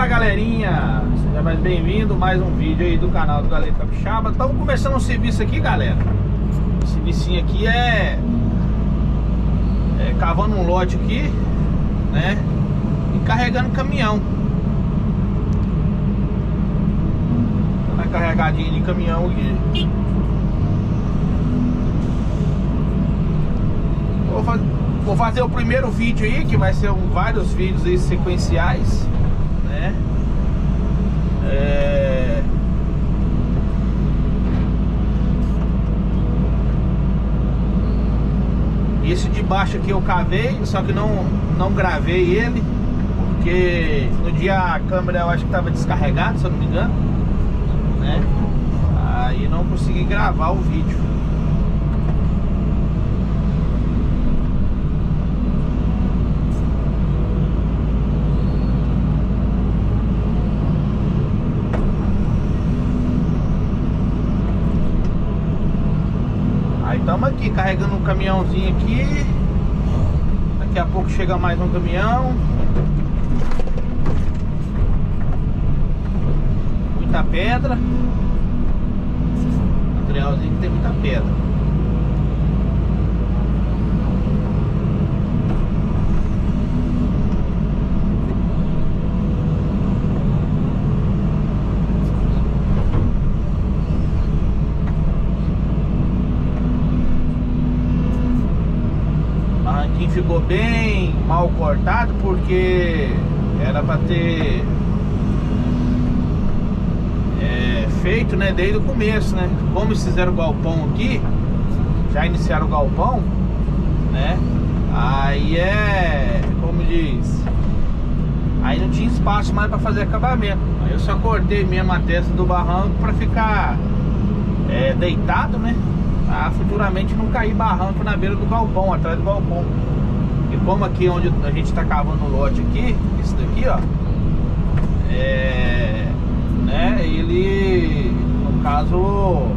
Fala galerinha, seja mais bem-vindo, mais um vídeo aí do canal do Galego Capixaba. Estamos começando um serviço aqui, galera. Esse servicinho aqui é cavando um lote aqui, né, e carregando caminhão. Tá na carregadinha de caminhão aqui. Vou fazer o primeiro vídeo aí, que vai ser vários vídeos aí sequenciais, né? Esse de baixo aqui eu cavei, só que não gravei ele, porque no dia a câmera eu acho que estava descarregada, se eu não me engano, né? Aí não consegui gravar o vídeo. Estamos aqui carregando um caminhãozinho aqui. Daqui a pouco chega mais um caminhão. Muita pedra. Materialzinho que tem muita pedra. Ficou bem mal cortado, porque era para ter feito, né, desde o começo, né? Como eles fizeram o galpão aqui, já iniciaram o galpão, né? Aí como diz, aí não tinha espaço mais para fazer acabamento. Aí eu só cortei mesmo a testa do barranco para ficar deitado, né? Pra futuramente não cair barranco na beira do galpão, atrás do galpão. E como aqui onde a gente tá cavando o lote aqui, esse daqui, ó, né, ele, no caso,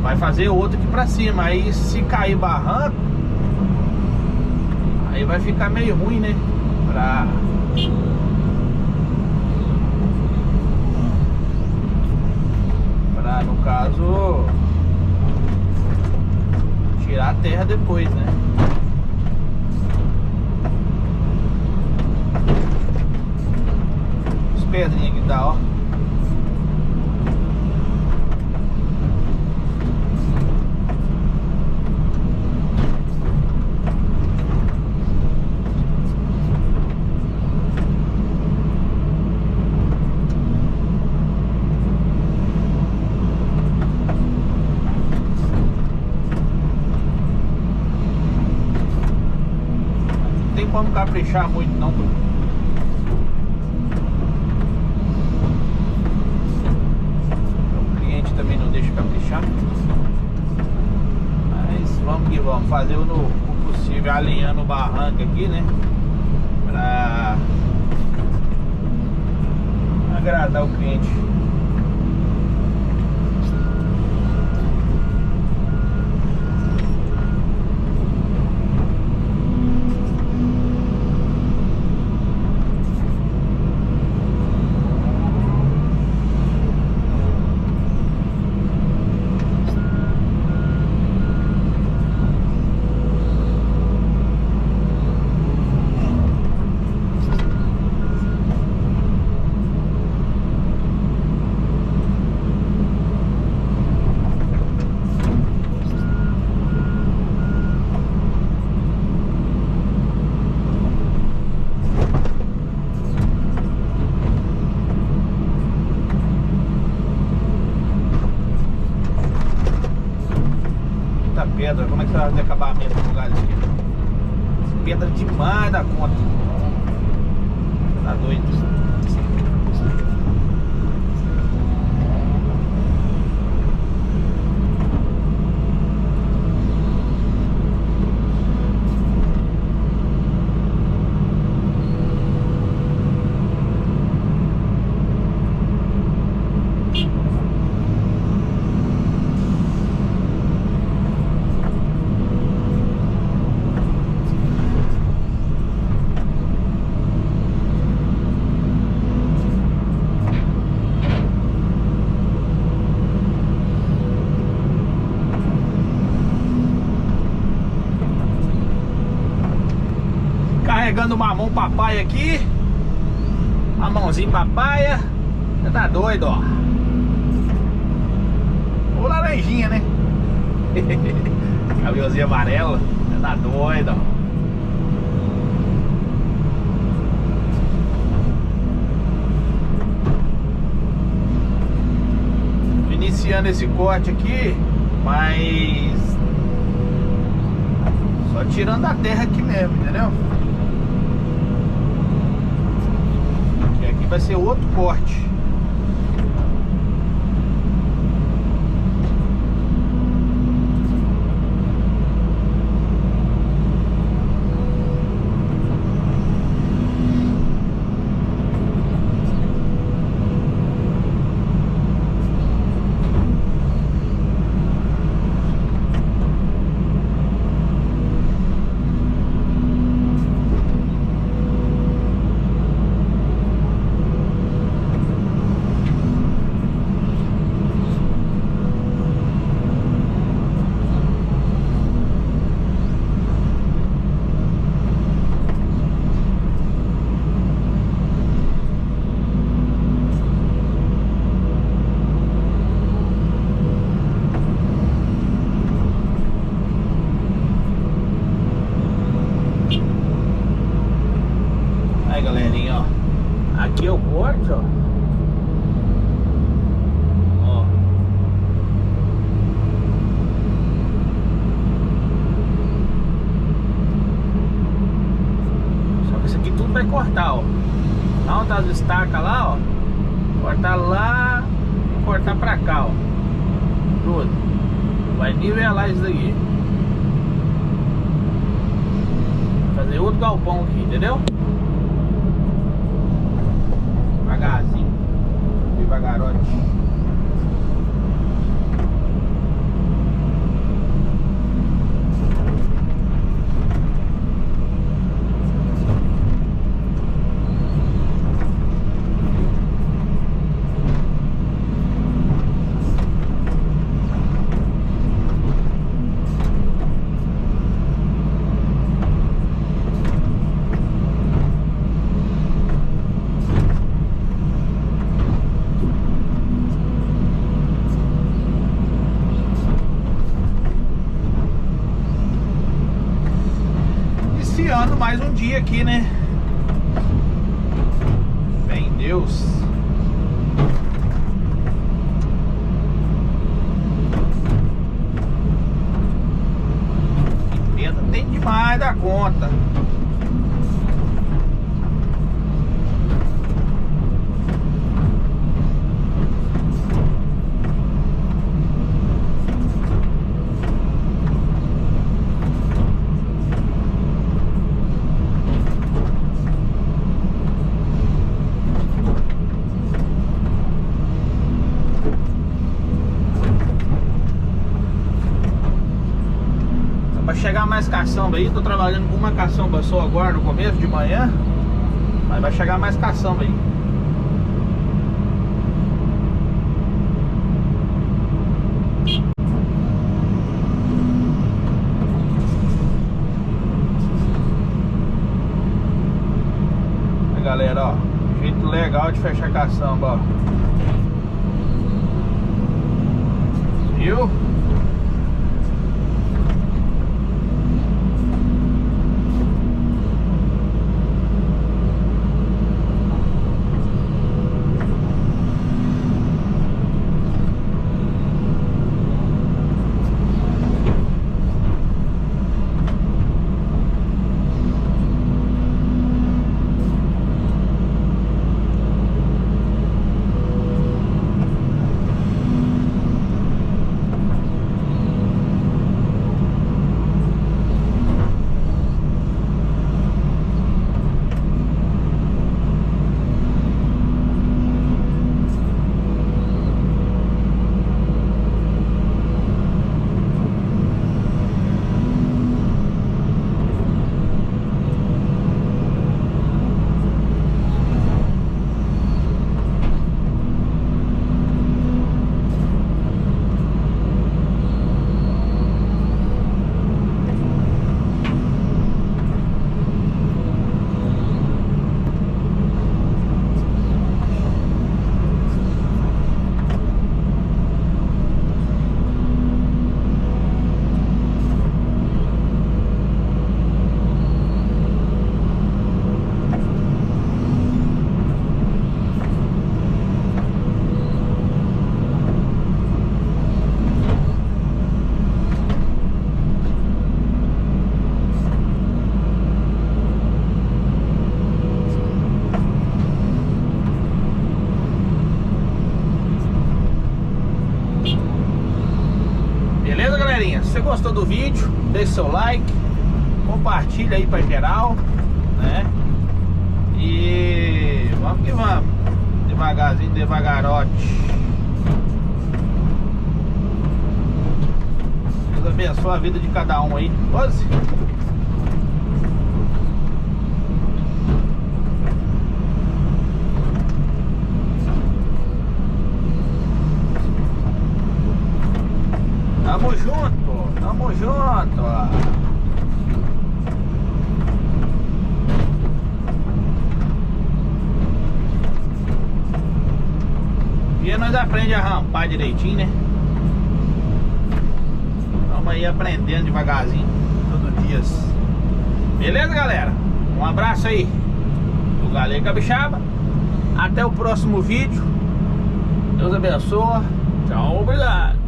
vai fazer outro aqui pra cima. Aí se cair barranco, aí vai ficar meio ruim, né, pra no caso, tirar a terra depois, né. Pedrinha que dá, ó. Não tem como caprichar muito não. Também não deixa caprichar. Mas vamos que vamos fazer o possível, alinhando o barranco aqui, né, pra agradar o cliente. Pedra, como é que você vai fazer acabamento no lugar aqui? Pedra demais da conta. Tá doido. pegando mamão papai aqui. Mamãozinho papaya. Você tá doido, ó. Ou laranjinha, né? Cabelzinho amarelo. Você tá doido, ó. Iniciando esse corte aqui, mas só tirando a terra aqui mesmo, entendeu? Que aqui vai ser outro corte. Aí, galerinha, ó. Aqui é o corte, ó. Ó. Só que isso aqui tudo vai cortar, ó. Não tá as estacas lá, ó. Cortar lá e cortar pra cá, ó. Tudo. Vai nivelar isso daqui. Fazer outro galpão aqui, entendeu? Devagarzinho, devagarote. Iniciando mais um dia aqui, né? Bem, Deus. Empresa tem demais da conta. Pra chegar mais caçamba aí, tô trabalhando com uma caçamba só agora no começo de manhã, mas vai chegar mais caçamba aí. Aí, galera, ó, jeito legal de fechar caçamba, ó. Viu? gostou do vídeo, deixe seu like, compartilha aí pra geral, né? E vamos que vamos, devagarzinho, devagarote. Deus abençoe a vida de cada um aí. 12. Tamo junto, tamo junto. E nós aprendemos a rampar direitinho, né? Vamos aí aprendendo devagarzinho, todo dia. Beleza, galera? Um abraço aí do Galego Capixaba. Até o próximo vídeo. Deus abençoe. Tchau, obrigado.